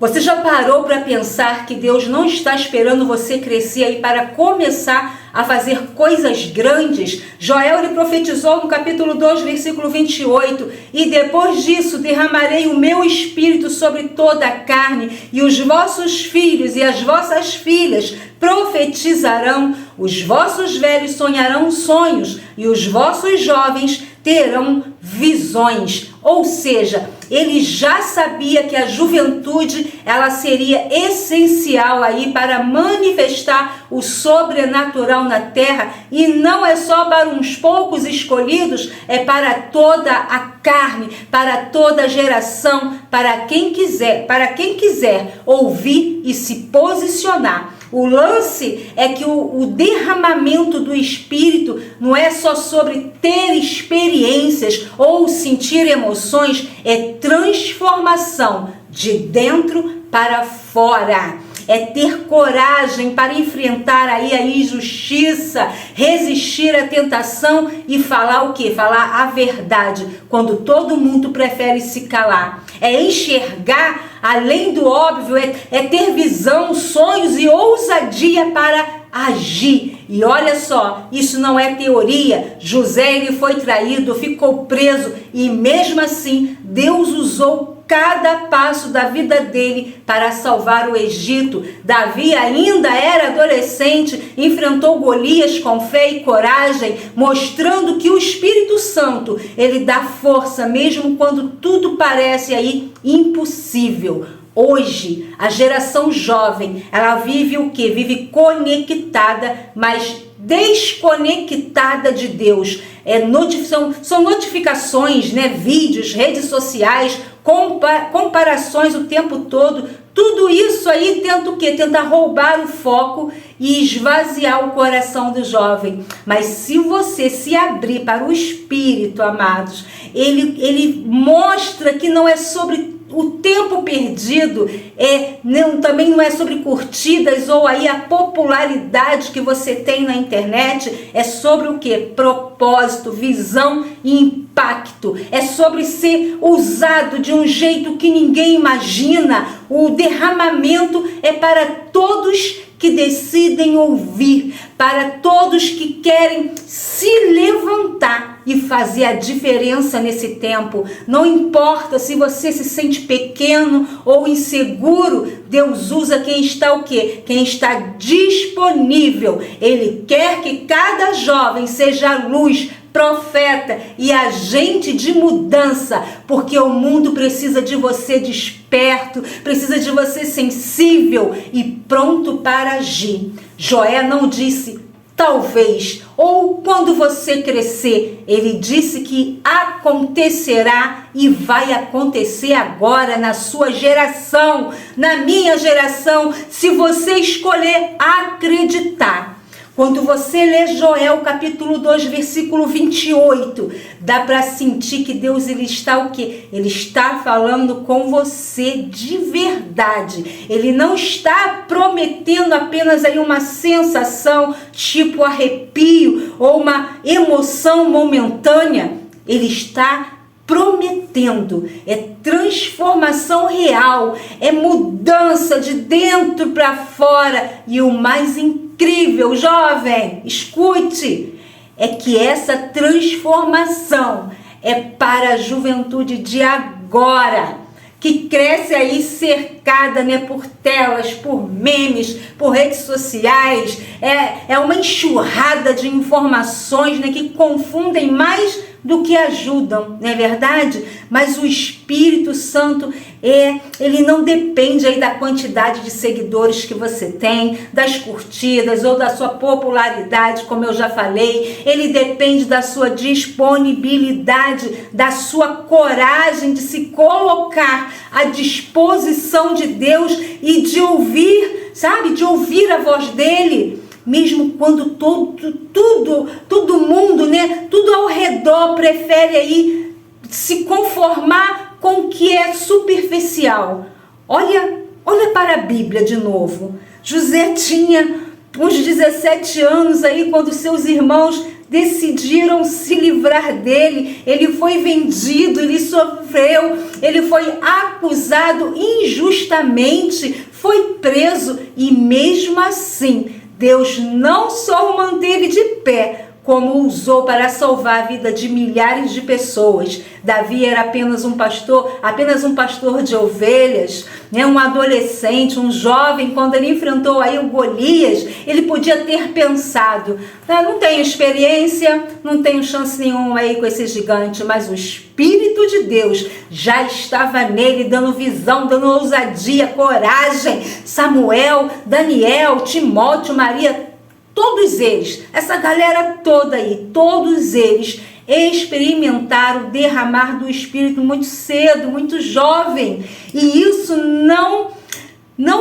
Você já parou para pensar que Deus não está esperando você crescer aí para começar a fazer coisas grandes? Joel ele profetizou no capítulo 2, versículo 28, e depois disso derramarei o meu espírito sobre toda a carne, e os vossos filhos e as vossas filhas profetizarão, os vossos velhos sonharão sonhos, e os vossos jovens terão visões. Ou seja, ele já sabia que a juventude ela seria essencial aí para manifestar o sobrenatural na terra, e não é só para uns poucos escolhidos, é para toda a carne, para toda a geração, para quem quiser ouvir e se posicionar. O lance é que o derramamento do Espírito não é só sobre ter experiências ou sentir emoções, é transformação de dentro para fora. É ter coragem para enfrentar aí a injustiça, resistir à tentação e falar o quê? Falar a verdade, quando todo mundo prefere se calar. É enxergar além do óbvio, é ter visão, sonhos e ousadia para agir. E olha só, isso não é teoria. José ele foi traído, ficou preso, e mesmo assim Deus usou cada passo da vida dele para salvar o Egito. Davi ainda era adolescente, enfrentou Golias com fé e coragem, mostrando que o Espírito Santo, ele dá força mesmo quando tudo parece aí impossível. Hoje, a geração jovem, ela vive o quê? Vive conectada, mas desconectada de Deus. São notificações, vídeos, redes sociais, comparações o tempo todo. Tudo isso aí tenta o quê? Tenta roubar o foco e esvaziar o coração do jovem. Mas se você se abrir para o Espírito, amados, ele mostra que não é sobre o tempo perdido, também não é sobre curtidas ou aí a popularidade que você tem na internet, é sobre o que? Propósito, visão e impacto. É sobre ser usado de um jeito que ninguém imagina. O derramamento é para todos que decidem ouvir, para todos que querem se levantar e fazer a diferença nesse tempo. Não importa se você se sente pequeno ou inseguro, Deus usa quem está o quê? Quem está disponível. Ele quer que cada jovem seja luz, profeta e agente de mudança, porque o mundo precisa de você desperto, precisa de você sensível e pronto para agir. Joé não disse talvez, ou quando você crescer. Ele disse que acontecerá e vai acontecer agora na sua geração, na minha geração, se você escolher acreditar. Quando você lê Joel capítulo 2, versículo 28, dá para sentir que Deus ele está o quê? Ele está falando com você de verdade. Ele não está prometendo apenas aí uma sensação, tipo arrepio ou uma emoção momentânea. Ele está prometendo, é transformação real, é mudança de dentro para fora. E o mais incrível, jovem, escute, é que essa transformação é para a juventude de agora, que cresce aí cercada por telas, por memes, por redes sociais. É uma enxurrada de informações que confundem mais do que ajudam, não é verdade? Mas o Espírito Santo, ele não depende aí da quantidade de seguidores que você tem, das curtidas ou da sua popularidade, como eu já falei. Ele depende da sua disponibilidade, da sua coragem de se colocar à disposição de Deus e de ouvir, de ouvir a voz dele. Mesmo quando todo mundo, tudo ao redor prefere aí se conformar com o que é superficial. Olha para a Bíblia de novo. José tinha uns 17 anos aí, quando seus irmãos decidiram se livrar dele. Ele foi vendido, ele sofreu, ele foi acusado injustamente, foi preso e mesmo assim Deus não só o manteve de pé, como usou para salvar a vida de milhares de pessoas. Davi era apenas um pastor de ovelhas, né? Um adolescente, um jovem. Quando ele enfrentou aí o Golias, ele podia ter pensado: não tenho experiência, não tenho chance nenhuma aí com esse gigante, mas o Espírito de Deus já estava nele, dando visão, dando ousadia, coragem. Samuel, Daniel, Timóteo, Maria, todos eles, essa galera toda aí, todos eles experimentaram o derramar do Espírito muito cedo, muito jovem. E isso não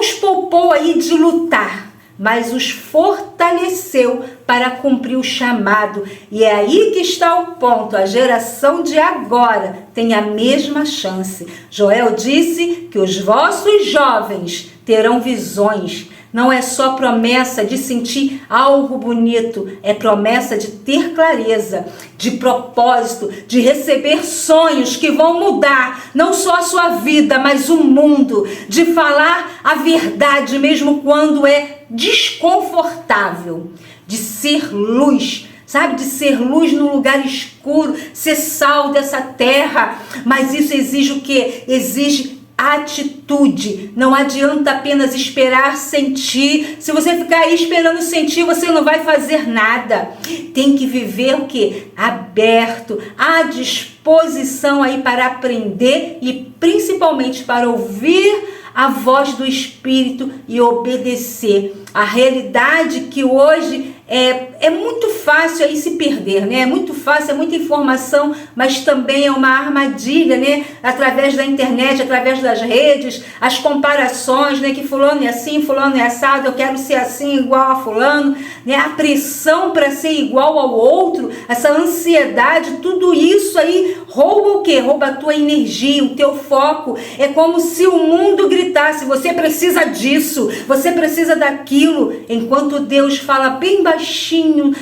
os poupou aí de lutar, mas os fortaleceu para cumprir o chamado. E é aí que está o ponto. A geração de agora tem a mesma chance. Joel disse que os vossos jovens terão visões. Não é só promessa de sentir algo bonito, é promessa de ter clareza, de propósito, de receber sonhos que vão mudar não só a sua vida, mas o mundo, de falar a verdade mesmo quando é desconfortável, de ser luz, sabe, de ser luz num lugar escuro, ser sal dessa terra. Mas isso exige o quê? Exige atitude. Não adianta apenas esperar sentir. Se você ficar aí esperando sentir, você não vai fazer nada. Tem que viver o quê? Aberto, à disposição aí para aprender e principalmente para ouvir a voz do Espírito e obedecer. A realidade que hoje é muito fácil aí se perder, né? É muito fácil, é muita informação, mas também é uma armadilha, né? Através da internet, através das redes, as comparações, né? Que fulano é assim, fulano é assado, eu quero ser assim, igual a fulano, né? A pressão para ser igual ao outro, essa ansiedade, tudo isso aí rouba o quê? Rouba a tua energia, o teu foco. É como se o mundo gritasse: você precisa disso, você precisa daquilo, enquanto Deus fala bem baixinho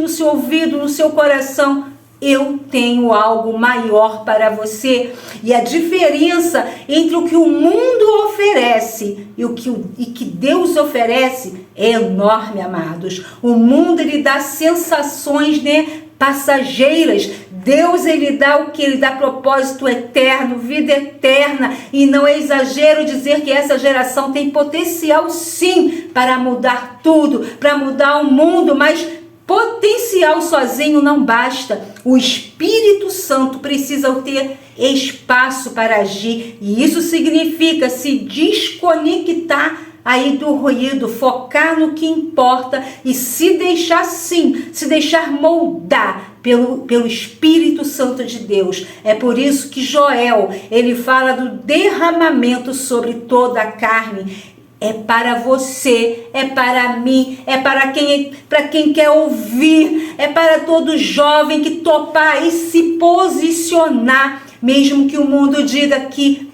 no seu ouvido, no seu coração: eu tenho algo maior para você. E a diferença entre o que o mundo oferece e que Deus oferece é enorme, amados. O mundo, ele dá sensações, né, passageiras. Deus, ele dá o que? Ele dá propósito eterno, vida eterna. E não é exagero dizer que essa geração tem potencial sim para mudar tudo, para mudar o mundo, mas potencial sozinho não basta. O Espírito Santo precisa ter espaço para agir, e isso significa se desconectar aí do ruído, focar no que importa e se deixar moldar pelo Espírito Santo de Deus. É por isso que Joel, ele fala do derramamento sobre toda a carne. É para você, é para mim, é para quem quer ouvir, é para todo jovem que topar e se posicionar, mesmo que o mundo diga que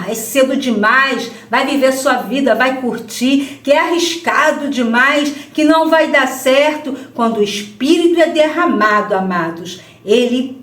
é cedo demais, vai viver sua vida, vai curtir, que é arriscado demais, que não vai dar certo. Quando o Espírito é derramado, amados, ele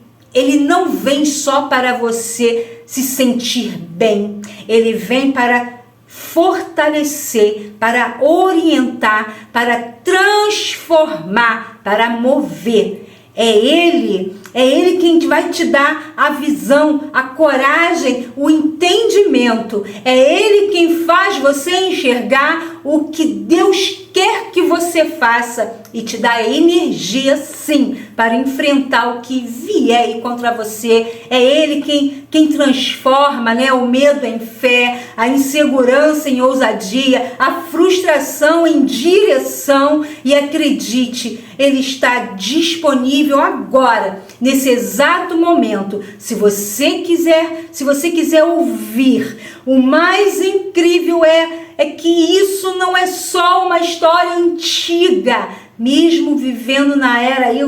não vem só para você se sentir bem, ele vem para fortalecer, para orientar, para transformar, para mover. É Ele quem vai te dar a visão, a coragem, o entendimento. É Ele quem faz você enxergar o que Deus quer que você faça e te dá energia, sim, para enfrentar o que vier aí contra você. É Ele quem transforma, né, o medo em fé, a insegurança em ousadia, a frustração em direção. E acredite, Ele está disponível agora, nesse exato momento. Se você quiser ouvir, o mais incrível é que isso não é só uma história antiga, mesmo vivendo na era aí,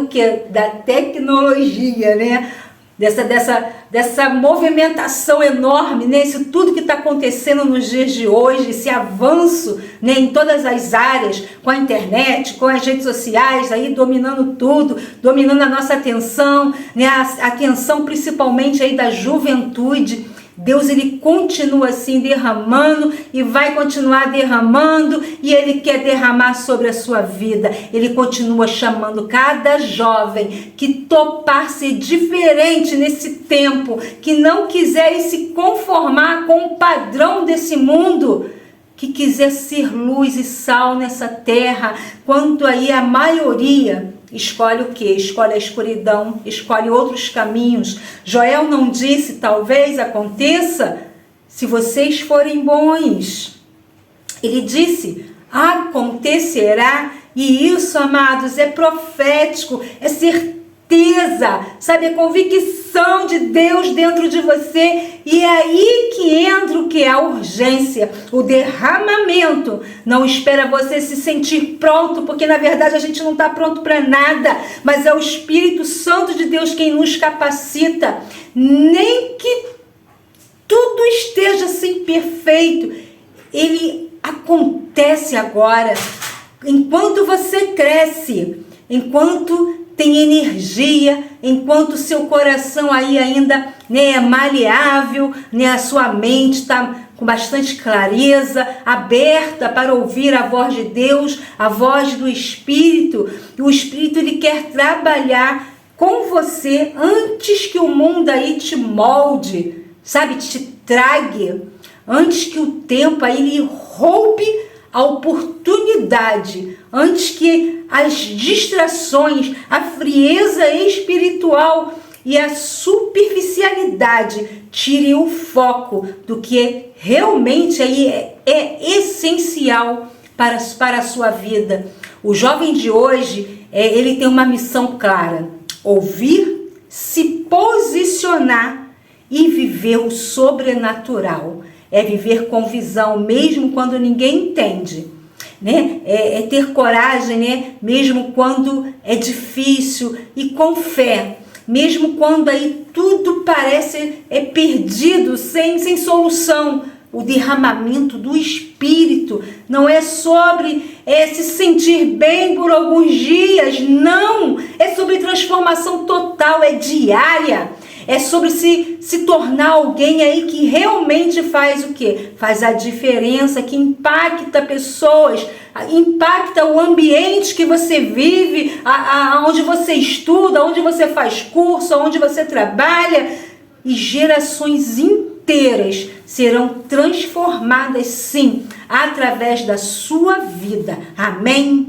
da tecnologia, né? dessa movimentação enorme, né? Isso tudo que está acontecendo nos dias de hoje, esse avanço, né, em todas as áreas, com a internet, com as redes sociais, aí dominando tudo, dominando a nossa atenção, né, a atenção principalmente aí da juventude. Deus, ele continua assim derramando e vai continuar derramando, e ele quer derramar sobre a sua vida. Ele continua chamando cada jovem que topar ser diferente nesse tempo, que não quiser se conformar com o padrão desse mundo, que quiser ser luz e sal nessa terra, quanto aí a maioria escolhe o quê? Escolhe a escuridão, escolhe outros caminhos. Joel não disse, talvez aconteça, se vocês forem bons. Ele disse, acontecerá. E isso, amados, é profético, é certeza, sabe, a convicção de Deus dentro de você. E é aí que entra o que é a urgência, o derramamento. Não espera você se sentir pronto, porque na verdade a gente não está pronto para nada, mas é o Espírito Santo de Deus quem nos capacita. Nem que tudo esteja assim perfeito, ele acontece agora. Enquanto você cresce, enquanto tem energia, enquanto seu coração aí ainda, né, é maleável, né, a sua mente está com bastante clareza, aberta para ouvir a voz de Deus, a voz do Espírito. E o Espírito, ele quer trabalhar com você antes que o mundo aí te molde, sabe, te trague, antes que o tempo aí lhe roube a oportunidade, antes que as distrações, a frieza espiritual e a superficialidade tirem o foco do que realmente aí é essencial para a sua vida. O jovem de hoje, ele tem uma missão clara: ouvir, se posicionar e viver o sobrenatural. É viver com visão, mesmo quando ninguém entende, né? É ter coragem, né? Mesmo quando é difícil, e com fé, mesmo quando aí tudo parece perdido, sem solução. O derramamento do Espírito não é sobre se sentir bem por alguns dias, não, é sobre transformação total, é diária. É sobre se tornar alguém aí que realmente faz o quê? Faz a diferença, que impacta pessoas, impacta o ambiente que você vive, onde você estuda, onde você faz curso, onde você trabalha. E gerações inteiras serão transformadas, sim, através da sua vida. Amém?